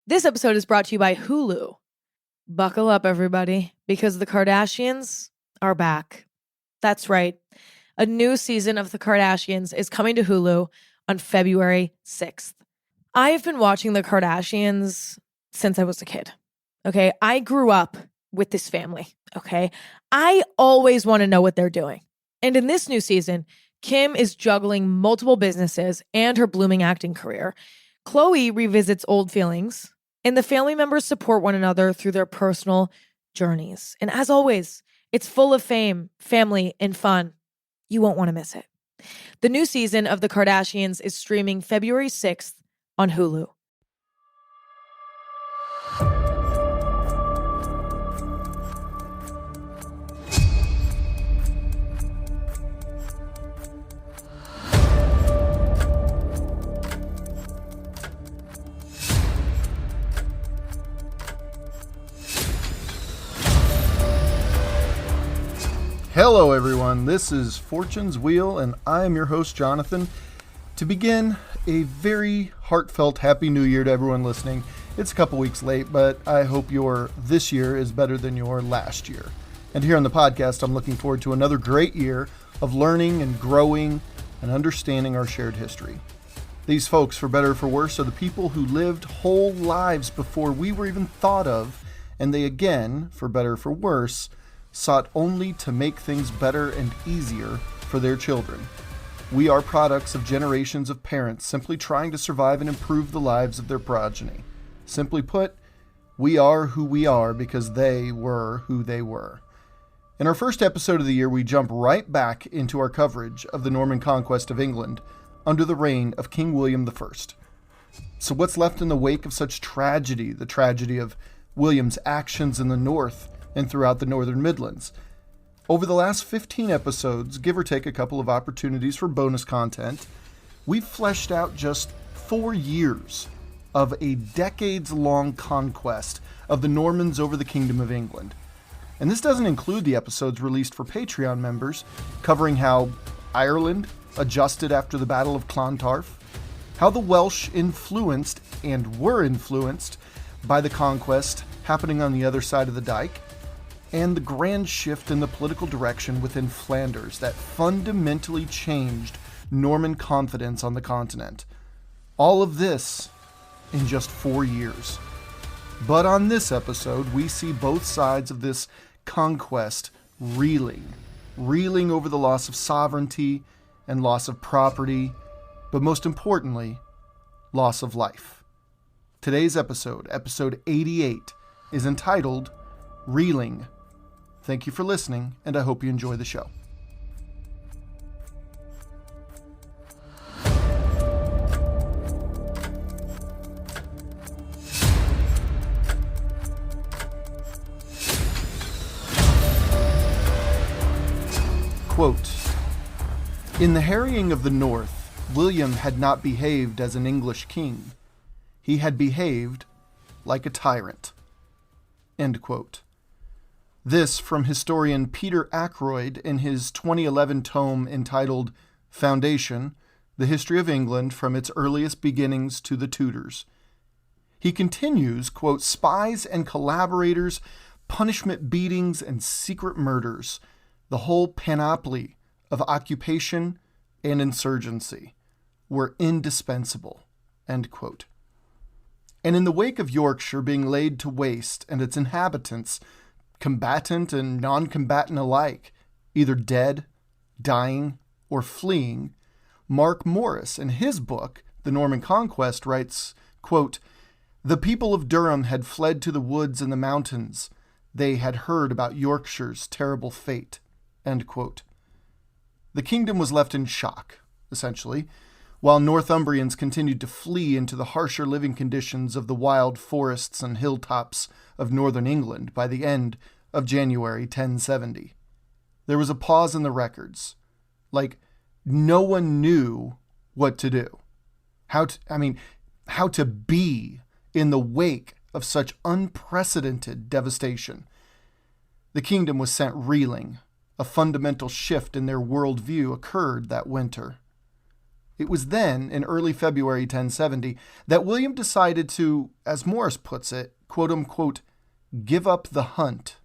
This episode is brought to you by Hulu. Buckle up, everybody, because the Kardashians are back. That's right. A new season of The Kardashians is coming to Hulu on February 6th. I have been watching The Kardashians since I was a kid. Okay, I grew up with this family. Okay, I always want to know what they're doing. And in this new season, Kim is juggling multiple businesses and her blooming acting career. Khloe revisits old feelings, and the family members support one another through their personal journeys. And as always, it's full of fame, family, and fun. You won't want to miss it. The new season of The Kardashians is streaming February 6th on Hulu. Hello everyone, this is Fortune's Wheel and I am your host Jonathan. To begin, a very heartfelt Happy New Year to everyone listening. It's a couple weeks late, but I hope your this year is better than your last year. And here on the podcast, I'm looking forward to another great year of learning and growing and understanding our shared history. These folks, for better or for worse, are the people who lived whole lives before we were even thought of, and they again, for better or for worse, sought only to make things better and easier for their children. We are products of generations of parents simply trying to survive and improve the lives of their progeny. Simply put, we are who we are because they were who they were. In our first episode of the year, we jump right back into our coverage of the Norman Conquest of England under the reign of King William I. So what's left in the wake of such tragedy, the tragedy of William's actions in the north and throughout the Northern Midlands? Over the last 15 episodes, give or take a couple of opportunities for bonus content, we've fleshed out just 4 years of a decades-long conquest of the Normans over the Kingdom of England. And this doesn't include the episodes released for Patreon members, covering how Ireland adjusted after the Battle of Clontarf, how the Welsh influenced and were influenced by the conquest happening on the other side of the dike, and the grand shift in the political direction within Flanders that fundamentally changed Norman confidence on the continent. All of this in just 4 years. But on this episode, we see both sides of this conquest reeling over the loss of sovereignty and loss of property, but most importantly, loss of life. Today's episode, episode 88, is entitled Reeling. Thank you for listening, and I hope you enjoy the show. Quote, "In the harrying of the North, William had not behaved as an English king. He had behaved like a tyrant." End quote. This from historian Peter Ackroyd in his 2011 tome entitled Foundation, The History of England from its Earliest Beginnings to the Tudors. He continues, quote, "Spies and collaborators, punishment beatings and secret murders, the whole panoply of occupation and insurgency were indispensable," end quote. And in the wake of Yorkshire being laid to waste and its inhabitants, combatant and non-combatant alike, either dead, dying, or fleeing, Mark Morris, in his book, The Norman Conquest, writes, quote, "The people of Durham had fled to the woods and the mountains. They had heard about Yorkshire's terrible fate," end quote. The kingdom was left in shock, essentially, while Northumbrians continued to flee into the harsher living conditions of the wild forests and hilltops of northern England by the end of January 1070. There was a pause in the records. Like, no one knew what to do. How to be in the wake of such unprecedented devastation. The kingdom was sent reeling. A fundamental shift in their worldview occurred that winter. It was then, in early February 1070, that William decided to, as Morris puts it, quote-unquote, give up the hunt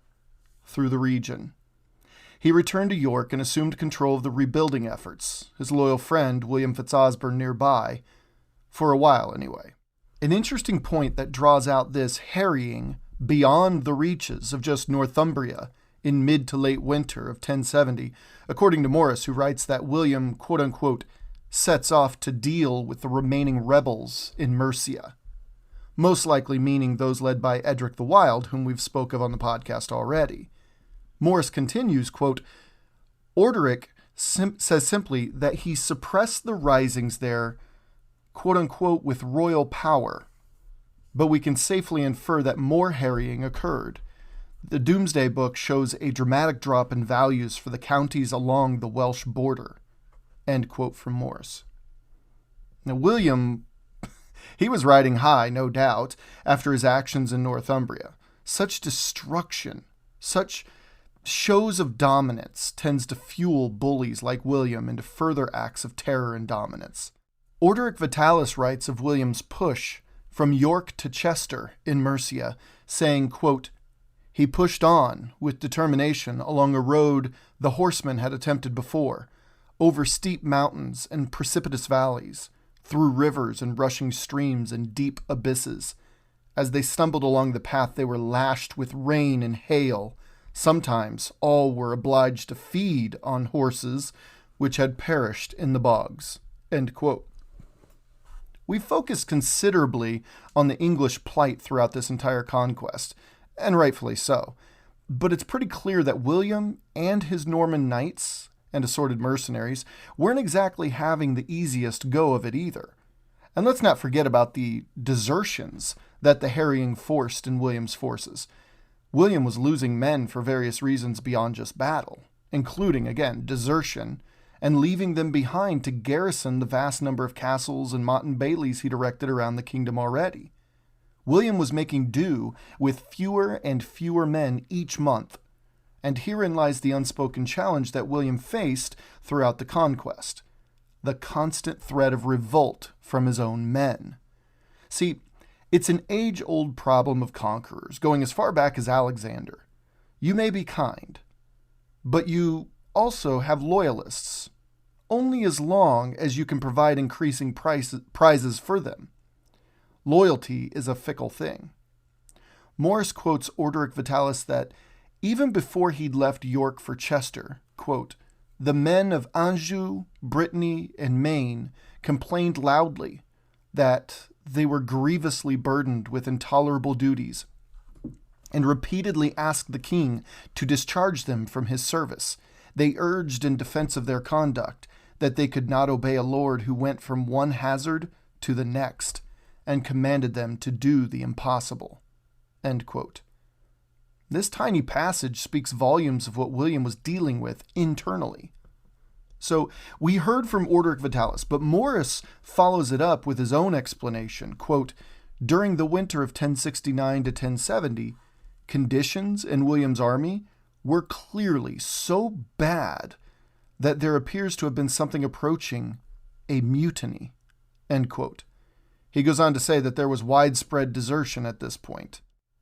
through the region. He returned to York and assumed control of the rebuilding efforts, his loyal friend, William Fitzosborne, nearby, for a while anyway. An interesting point that draws out this harrying beyond the reaches of just Northumbria in mid to late winter of 1070, according to Morris, who writes that William, quote-unquote, sets off to deal with the remaining rebels in Mercia, most likely meaning those led by Edric the Wild, whom we've spoke of on the podcast already. Morris continues, quote, Orderic says simply that he suppressed the risings there, quote-unquote, with royal power, but we can safely infer that more harrying occurred. The Domesday Book shows a dramatic drop in values for the counties along the Welsh border. End quote from Morris. Now, William, he was riding high, no doubt, after his actions in Northumbria. Such destruction, such shows of dominance tends to fuel bullies like William into further acts of terror and dominance. Orderic Vitalis writes of William's push from York to Chester in Mercia, saying, quote, he pushed on with determination along a road the horsemen had attempted before, over steep mountains and precipitous valleys, through rivers and rushing streams and deep abysses. As they stumbled along the path, they were lashed with rain and hail. Sometimes all were obliged to feed on horses which had perished in the bogs. End quote. We focus considerably on the English plight throughout this entire conquest, and rightfully so. But it's pretty clear that William and his Norman knights and assorted mercenaries weren't exactly having the easiest go of it either. And let's not forget about the desertions that the harrying forced in William's forces. William was losing men for various reasons beyond just battle, including, again, desertion, and leaving them behind to garrison the vast number of castles and motte and baileys he'd erected around the kingdom already. William was making do with fewer and fewer men each month, and herein lies the unspoken challenge that William faced throughout the conquest, the constant threat of revolt from his own men. See, it's an age-old problem of conquerors, going as far back as Alexander. You may be kind, but you also have loyalists, only as long as you can provide increasing prizes for them. Loyalty is a fickle thing. Morris quotes Orderic Vitalis that even before he'd left York for Chester, quote, the men of Anjou, Brittany, and Maine complained loudly that they were grievously burdened with intolerable duties, and repeatedly asked the king to discharge them from his service. They urged in defense of their conduct that they could not obey a lord who went from one hazard to the next, and commanded them to do the impossible. End quote. This tiny passage speaks volumes of what William was dealing with internally. So we heard from Orderic Vitalis, but Morris follows it up with his own explanation. Quote, during the winter of 1069 to 1070, conditions in William's army were clearly so bad that there appears to have been something approaching a mutiny. End quote. He goes on to say that there was widespread desertion at this point.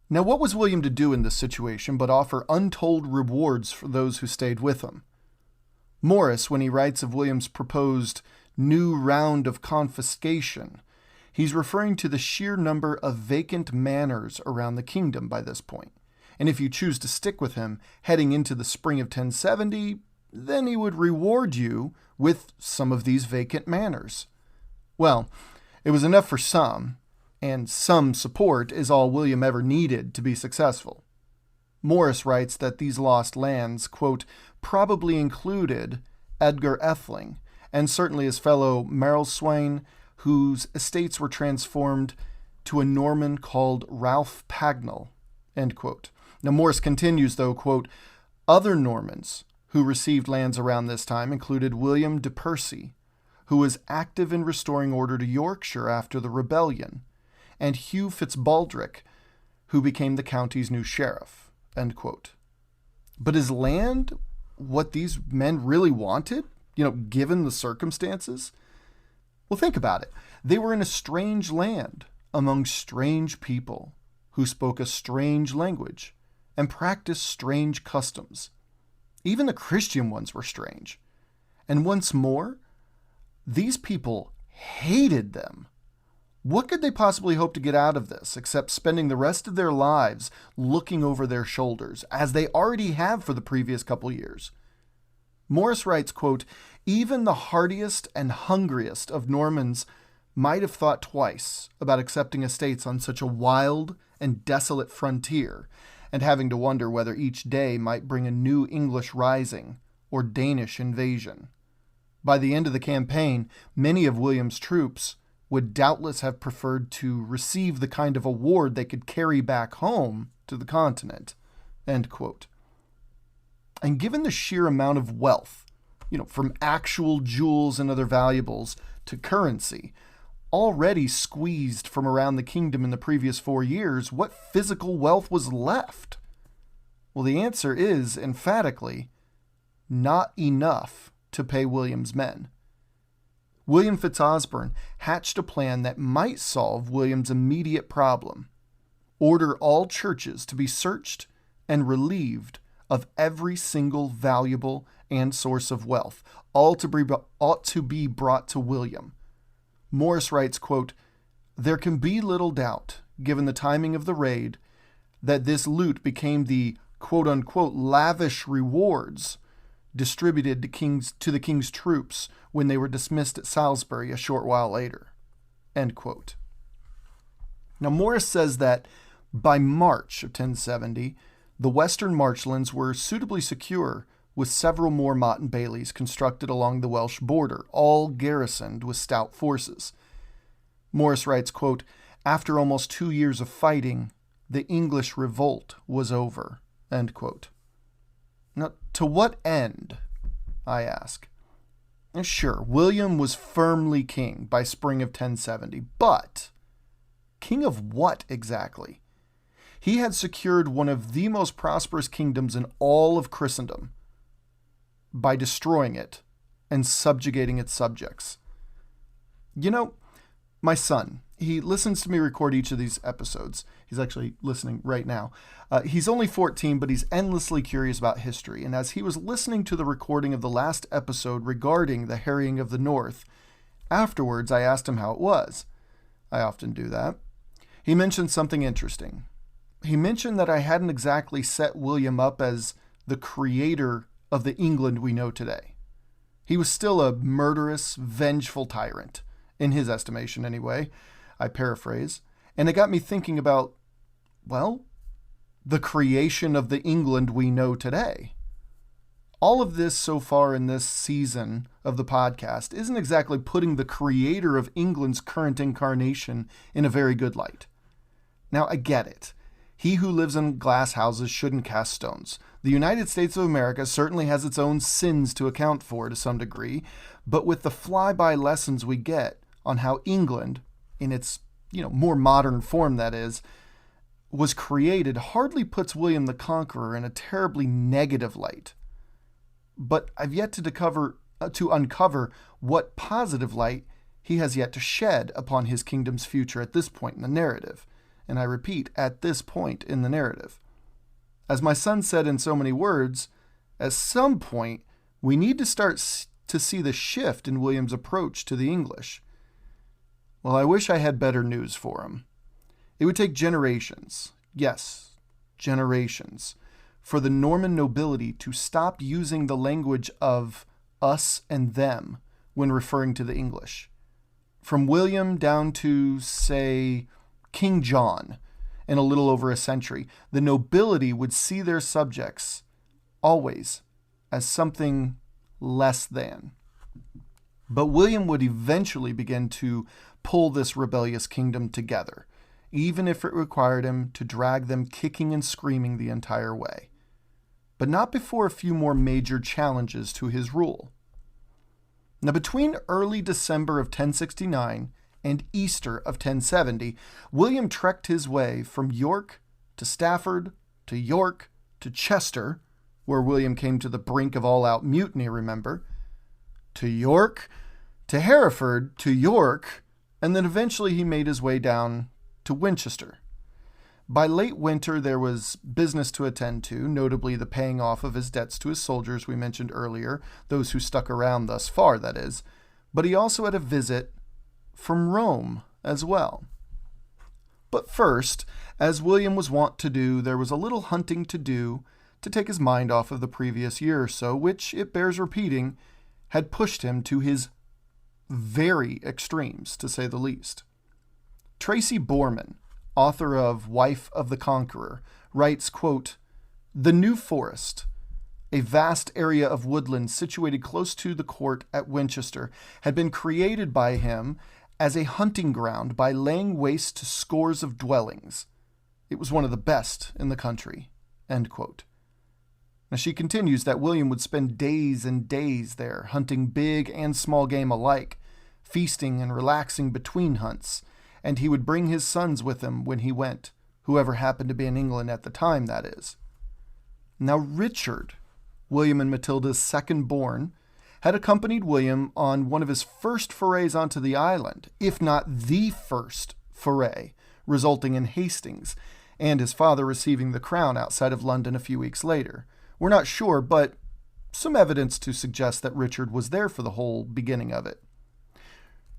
Now, what was William to do in this situation but offer untold rewards for those who stayed with him? Morris, when he writes of William's proposed new round of confiscation, he's referring to the sheer number of vacant manors around the kingdom by this point. And if you choose to stick with him heading into the spring of 1070, then he would reward you with some of these vacant manors. Well, it was enough for some, and some support is all William ever needed to be successful. Morris writes that these lost lands, quote, probably included Edgar Atheling, and certainly his fellow Marlswain, whose estates were transformed to a Norman called Ralph Pagnell, end quote. Now Morris continues, though, quote, other Normans who received lands around this time included William de Percy, who was active in restoring order to Yorkshire after the rebellion, and Hugh Fitzbaldric, who became the county's new sheriff, end quote. But is land what these men really wanted, given the circumstances? Well, think about it. They were in a strange land among strange people who spoke a strange language and practiced strange customs. Even the Christian ones were strange. And once more, these people hated them. What could they possibly hope to get out of this except spending the rest of their lives looking over their shoulders, as they already have for the previous couple years? Morris writes, quote, "Even the hardiest and hungriest of Normans might have thought twice about accepting estates on such a wild and desolate frontier, and having to wonder whether each day might bring a new English rising or Danish invasion. By the end of the campaign, many of William's troops would doubtless have preferred to receive the kind of award they could carry back home to the continent." End quote. And given the sheer amount of wealth, from actual jewels and other valuables to currency, already squeezed from around the kingdom in the previous 4 years, what physical wealth was left? Well, the answer is, emphatically, not enough to pay William's men. William Fitzosborne hatched a plan that might solve William's immediate problem: order all churches to be searched and relieved of every single valuable and source of wealth, ought to be brought to William. Morris writes, quote, "There can be little doubt, given the timing of the raid, that this loot became the quote-unquote lavish rewards distributed to the king's troops when they were dismissed at Salisbury a short while later." End quote. Now, Morris says that by March of 1070, the western marchlands were suitably secure, with several more motte and baileys constructed along the Welsh border, all garrisoned with stout forces. Morris writes, quote, "After almost 2 years of fighting, the English revolt was over." End quote. Now, to what end, I ask? Sure, William was firmly king by spring of 1070, but king of what exactly? He had secured one of the most prosperous kingdoms in all of Christendom by destroying it and subjugating its subjects. My son, he listens to me record each of these episodes. He's actually listening right now. He's only 14, but he's endlessly curious about history. And as he was listening to the recording of the last episode regarding the harrying of the North, afterwards I asked him how it was. I often do that. He mentioned something interesting. He mentioned that I hadn't exactly set William up as the creator of the England we know today. He was still a murderous, vengeful tyrant, in his estimation anyway, I paraphrase, and it got me thinking about, the creation of the England we know today. All of this so far in this season of the podcast isn't exactly putting the creator of England's current incarnation in a very good light. Now, I get it. He who lives in glass houses shouldn't cast stones. The United States of America certainly has its own sins to account for to some degree, but with the flyby lessons we get on how England, in its more modern form that is, was created, hardly puts William the Conqueror in a terribly negative light. But I've yet to uncover what positive light he has yet to shed upon his kingdom's future at this point in the narrative. And I repeat, at this point in the narrative. As my son said in so many words, at some point, we need to start to see the shift in William's approach to the English. Well, I wish I had better news for him. It would take generations, yes, generations, for the Norman nobility to stop using the language of us and them when referring to the English. From William down to, say, King John, in a little over a century, the nobility would see their subjects always as something less than. But William would eventually begin to pull this rebellious kingdom together, even if it required him to drag them kicking and screaming the entire way. But not before a few more major challenges to his rule. Now, between early December of 1069 and Easter of 1070, William trekked his way from York to Stafford to York to Chester, where William came to the brink of all-out mutiny, remember, to York to Hereford, to York, and then eventually he made his way down to Winchester. By late winter, there was business to attend to, notably the paying off of his debts to his soldiers we mentioned earlier, those who stuck around thus far, that is. But he also had a visit from Rome as well. But first, as William was wont to do, there was a little hunting to do to take his mind off of the previous year or so, which, it bears repeating, had pushed him to his very extremes, to say the least. Tracy Borman, author of Wife of the Conqueror, writes, quote, "The New Forest, a vast area of woodland situated close to the court at Winchester, had been created by him as a hunting ground by laying waste to scores of dwellings. It was one of the best in the country." End quote. Now she continues that William would spend days and days there, hunting big and small game alike, feasting and relaxing between hunts, and he would bring his sons with him when he went, whoever happened to be in England at the time, that is. Now Richard, William and Matilda's second born, had accompanied William on one of his first forays onto the island, if not the first foray, resulting in Hastings, and his father receiving the crown outside of London a few weeks later. We're not sure, but some evidence to suggest that Richard was there for the whole beginning of it.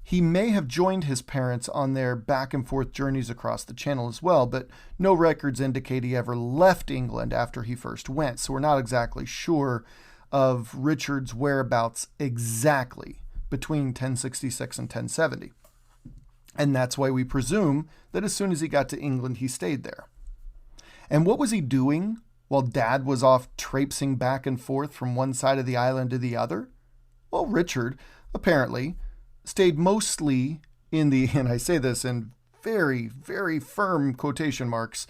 He may have joined his parents on their back and forth journeys across the Channel as well, but no records indicate he ever left England after he first went, so we're not exactly sure of Richard's whereabouts exactly between 1066 and 1070. And that's why we presume that as soon as he got to England, he stayed there. And what was he doing while Dad was off traipsing back and forth from one side of the island to the other? Well, Richard, apparently, stayed mostly in the, and I say this in very, very firm quotation marks,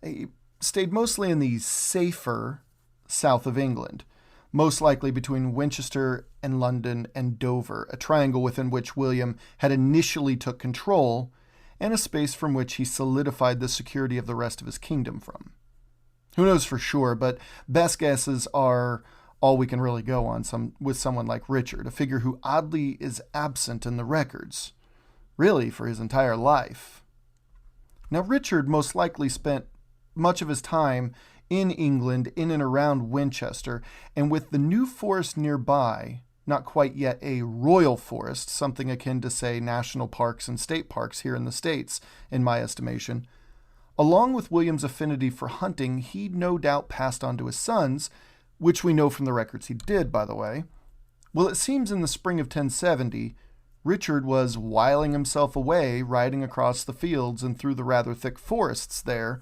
he stayed mostly in the safer south of England, most likely between Winchester and London and Dover, a triangle within which William had initially took control, and a space from which he solidified the security of the rest of his kingdom from. Who knows for sure, but best guesses are all we can really go on with someone like Richard, a figure who oddly is absent in the records, really for his entire life. Now, Richard most likely spent much of his time in England, in and around Winchester, and with the New Forest nearby, not quite yet a royal forest, something akin to, say, national parks and state parks here in the States, in my estimation, along with William's affinity for hunting, he no doubt passed on to his sons, which we know from the records he did, by the way. Well, it seems in the spring of 1070, Richard was whiling himself away, riding across the fields and through the rather thick forests there,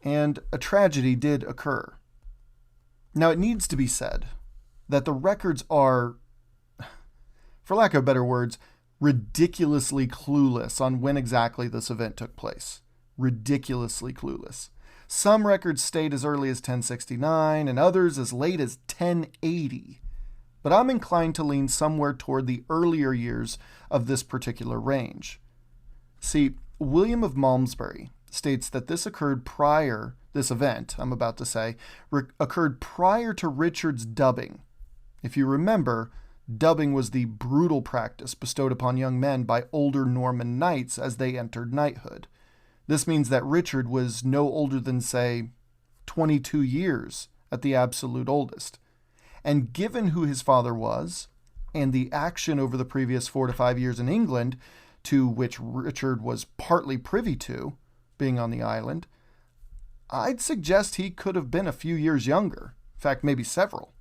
and a tragedy did occur. Now, it needs to be said that the records are, for lack of better words, ridiculously clueless on when exactly this event took place. Ridiculously clueless. Some records state as early as 1069 and others as late as 1080, but I'm inclined to lean somewhere toward the earlier years of this particular range. See, William of Malmesbury states that this event, I'm about to say, occurred prior to Richard's dubbing. If you remember, dubbing was the brutal practice bestowed upon young men by older Norman knights as they entered knighthood. This means that Richard was no older than, say, 22 years at the absolute oldest. And given who his father was, and the action over the previous 4 to 5 years in England, to which Richard was partly privy to, being on the island, I'd suggest he could have been a few years younger. In fact, maybe several.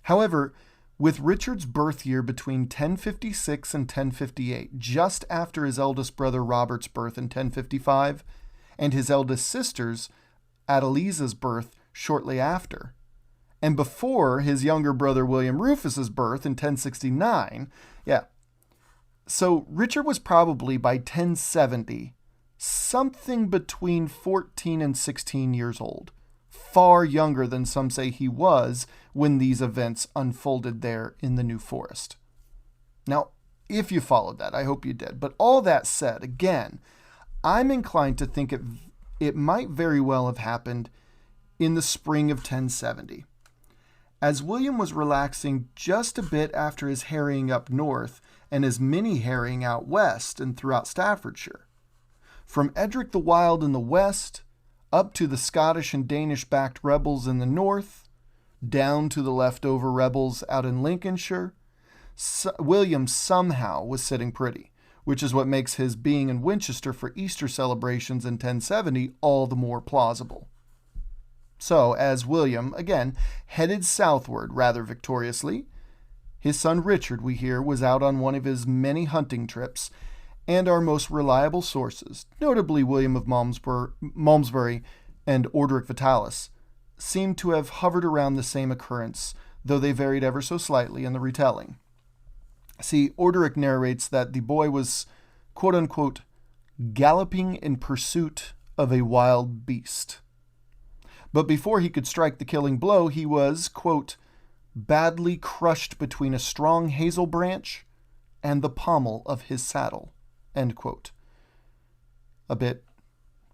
However, with Richard's birth year between 1056 and 1058, just after his eldest brother Robert's birth in 1055, and his eldest sister's, Adeliza's, birth shortly after, and before his younger brother William Rufus's birth in 1069, so Richard was probably by 1070 something between 14 and 16 years old, far younger than some say he was when these events unfolded there in the New Forest. Now, if you followed that, I hope you did. But all that said, again, I'm inclined to think it might very well have happened in the spring of 1070. as William was relaxing just a bit after his harrying up north and his mini-harrying out west and throughout Staffordshire. From Edric the Wild in the west, up to the Scottish and Danish-backed rebels in the north, down to the leftover rebels out in Lincolnshire, William somehow was sitting pretty, which is what makes his being in Winchester for Easter celebrations in 1070 all the more plausible. So, as William, again, headed southward rather victoriously, his son Richard, we hear, was out on one of his many hunting trips, and our most reliable sources, notably William of Malmesbury and Orderic Vitalis, seem to have hovered around the same occurrence, though they varied ever so slightly in the retelling. See, Orderic narrates that the boy was, quote-unquote, galloping in pursuit of a wild beast. But before he could strike the killing blow, he was, quote, badly crushed between a strong hazel branch and the pommel of his saddle, end quote. A bit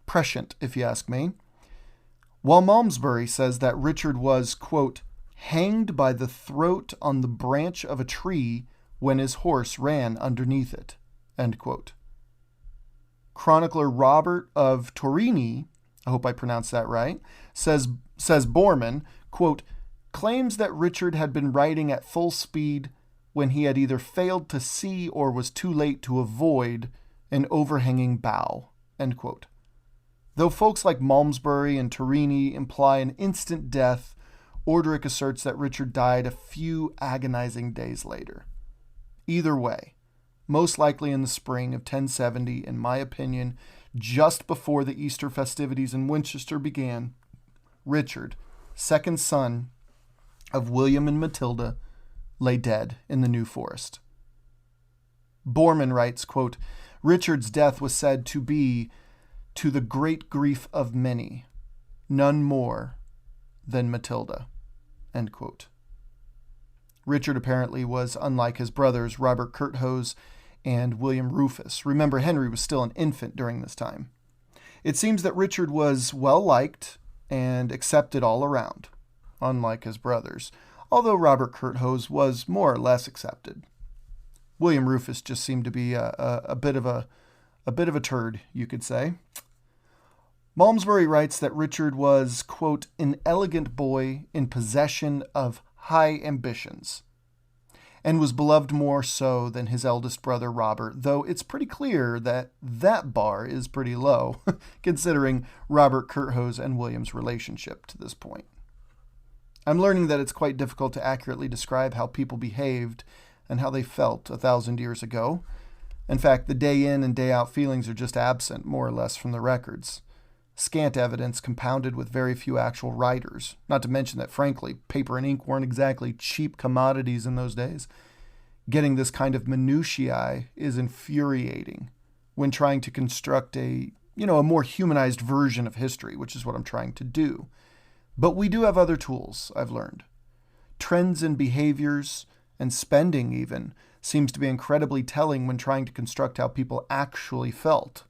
prescient, if you ask me. While Malmesbury says that Richard was, quote, hanged by the throat on the branch of a tree when his horse ran underneath it, end quote. Chronicler Robert of Torini, I hope I pronounced that right, says Borman, quote, claims that Richard had been riding at full speed when he had either failed to see or was too late to avoid an overhanging bough, end quote. Though folks like Malmesbury and Torini imply an instant death, Orderic asserts that Richard died a few agonizing days later. Either way, most likely in the spring of 1070, in my opinion, just before the Easter festivities in Winchester began, Richard, second son of William and Matilda, lay dead in the New Forest. Borman writes, quote, Richard's death was said to be to the great grief of many, none more than Matilda, end quote. Richard apparently was unlike his brothers, Robert Curthose and William Rufus. Remember, Henry was still an infant during this time. It seems that Richard was well-liked and accepted all around, unlike his brothers, although Robert Curthose was more or less accepted. William Rufus just seemed to be a bit of a turd, you could say. Malmesbury writes that Richard was, quote, an elegant boy in possession of high ambitions, and was beloved more so than his eldest brother Robert, though it's pretty clear that that bar is pretty low, considering Robert Curthose and William's relationship to this point. I'm learning that it's quite difficult to accurately describe how people behaved and how they felt 1,000 years ago. In fact, the day in and day out feelings are just absent, more or less, from the records. Scant evidence compounded with very few actual writers, not to mention that, frankly, paper and ink weren't exactly cheap commodities in those days. Getting this kind of minutiae is infuriating when trying to construct a more humanized version of history, which is what I'm trying to do. But we do have other tools, I've learned. Trends in behaviors and spending even seems to be incredibly telling when trying to construct how people actually felt,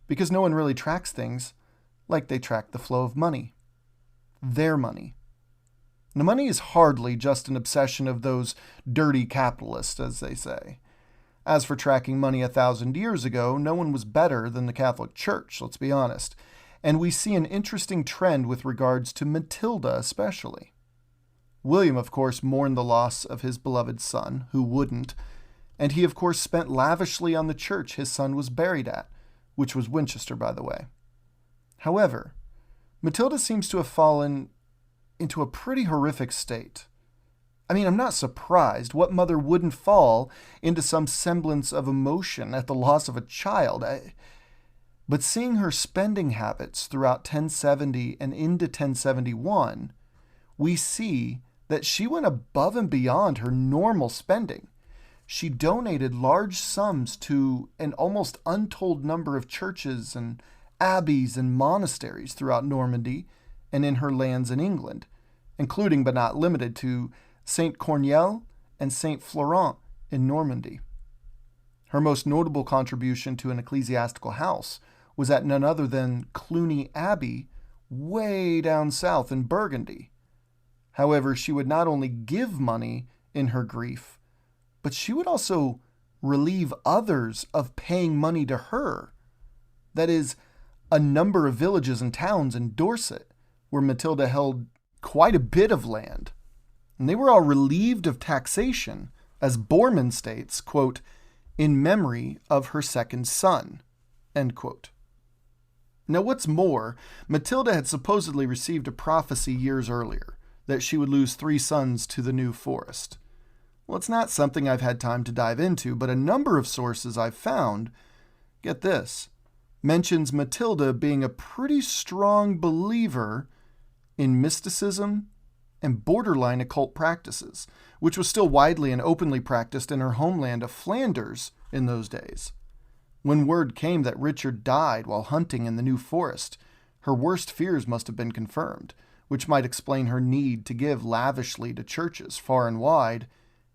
because no one really tracks things like they track the flow of money. Their money. Now, money is hardly just an obsession of those dirty capitalists, as they say. As for tracking money 1,000 years ago, no one was better than the Catholic Church, let's be honest. And we see an interesting trend with regards to Matilda especially. William, of course, mourned the loss of his beloved son, who wouldn't, and he, of course, spent lavishly on the church his son was buried at, which was Winchester, by the way. However, Matilda seems to have fallen into a pretty horrific state. I mean, I'm not surprised. What mother wouldn't fall into some semblance of emotion at the loss of a child? But seeing her spending habits throughout 1070 and into 1071, we see that she went above and beyond her normal spending. She donated large sums to an almost untold number of churches and abbeys and monasteries throughout Normandy and in her lands in England, including but not limited to Saint Cornel and Saint Florent in Normandy. Her most notable contribution to an ecclesiastical house was at none other than Cluny Abbey, way down south in Burgundy. However, she would not only give money in her grief, but she would also relieve others of paying money to her. That is, a number of villages and towns in Dorset, where Matilda held quite a bit of land, and they were all relieved of taxation, as Borman states, quote, in memory of her second son, end quote. Now, what's more, Matilda had supposedly received a prophecy years earlier that she would lose 3 sons to the New Forest. Well, it's not something I've had time to dive into, but a number of sources I've found, get this, mentions Matilda being a pretty strong believer in mysticism and borderline occult practices, which was still widely and openly practiced in her homeland of Flanders in those days. When word came that Richard died while hunting in the New Forest, her worst fears must have been confirmed, which might explain her need to give lavishly to churches far and wide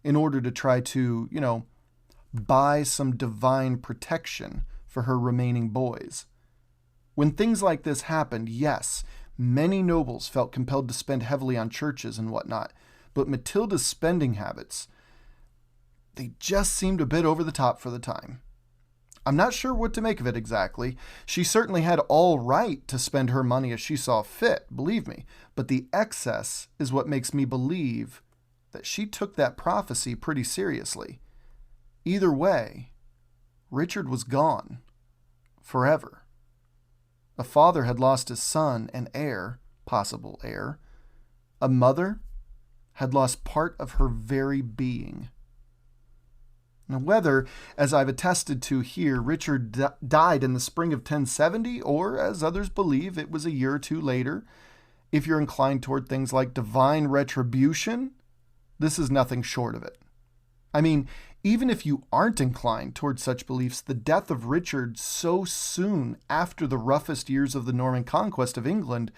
in order to try to, buy some divine protection for her remaining boys. When things like this happened, yes, many nobles felt compelled to spend heavily on churches and whatnot, but Matilda's spending habits, they just seemed a bit over the top for the time. I'm not sure what to make of it exactly. She certainly had all right to spend her money as she saw fit, believe me, but the excess is what makes me believe that she took that prophecy pretty seriously. Either way, Richard was gone. Forever. A father had lost his son and heir, possible heir. A mother had lost part of her very being. Now, whether, as I've attested to here, Richard died in the spring of 1070, or, as others believe, it was a year or two later, if you're inclined toward things like divine retribution, this is nothing short of it. I mean, even if you aren't inclined toward such beliefs, the death of Richard so soon after the roughest years of the Norman conquest of England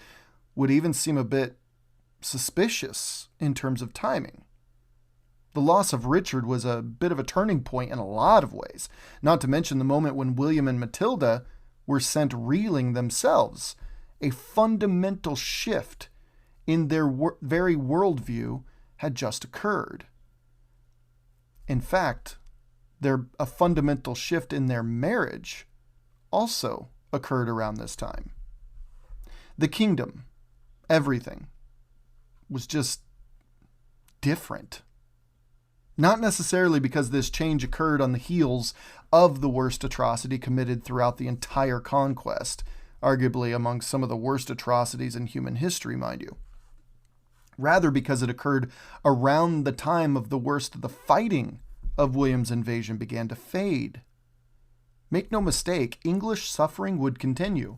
would even seem a bit suspicious in terms of timing. The loss of Richard was a bit of a turning point in a lot of ways, not to mention the moment when William and Matilda were sent reeling themselves. A fundamental shift in their very worldview had just occurred. In fact, a fundamental shift in their marriage also occurred around this time. The kingdom, everything, was just different. Not necessarily because this change occurred on the heels of the worst atrocity committed throughout the entire conquest, arguably among some of the worst atrocities in human history, mind you. Rather because it occurred around the time of the worst of the fighting of William's invasion began to fade. Make no mistake, English suffering would continue.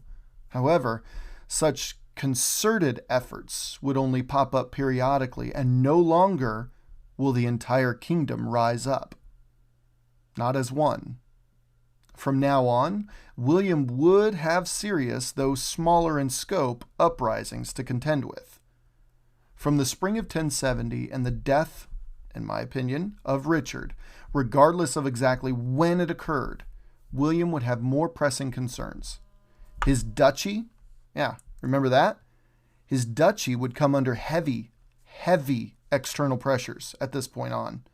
However, such concerted efforts would only pop up periodically, and no longer will the entire kingdom rise up. Not as one. From now on, William would have serious, though smaller in scope, uprisings to contend with. From the spring of 1070 and the death, in my opinion, of Richard, regardless of exactly when it occurred, William would have more pressing concerns. His duchy, remember that? His duchy would come under heavy external pressures at this point on.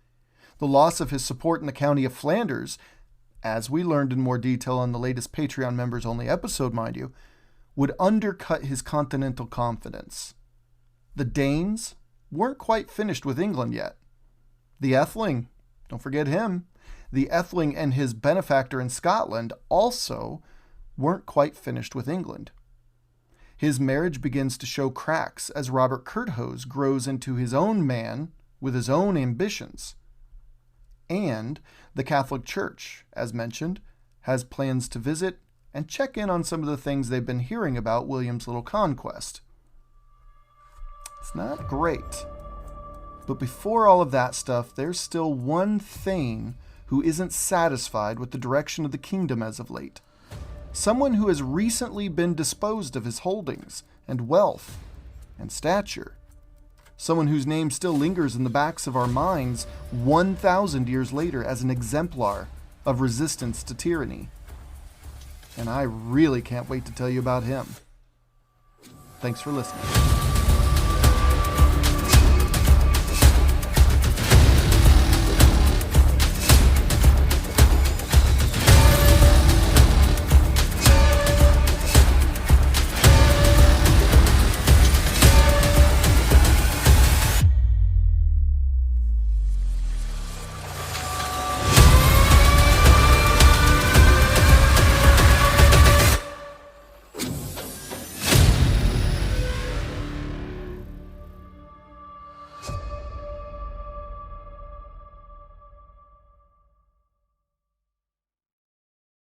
The loss of his support in the county of Flanders, as we learned in more detail on the latest Patreon members only episode, mind you, would undercut his continental confidence. The Danes weren't quite finished with England yet. The Atheling, don't forget him, the Atheling and his benefactor in Scotland also weren't quite finished with England. His marriage begins to show cracks as Robert Curthose grows into his own man with his own ambitions. And the Catholic Church, as mentioned, has plans to visit and check in on some of the things they've been hearing about William's little conquest. It's not great. But before all of that stuff, there's still one Thane who isn't satisfied with the direction of the kingdom as of late. Someone who has recently been disposed of his holdings and wealth and stature. Someone whose name still lingers in the backs of our minds 1,000 years later as an exemplar of resistance to tyranny. And I really can't wait to tell you about him. Thanks for listening.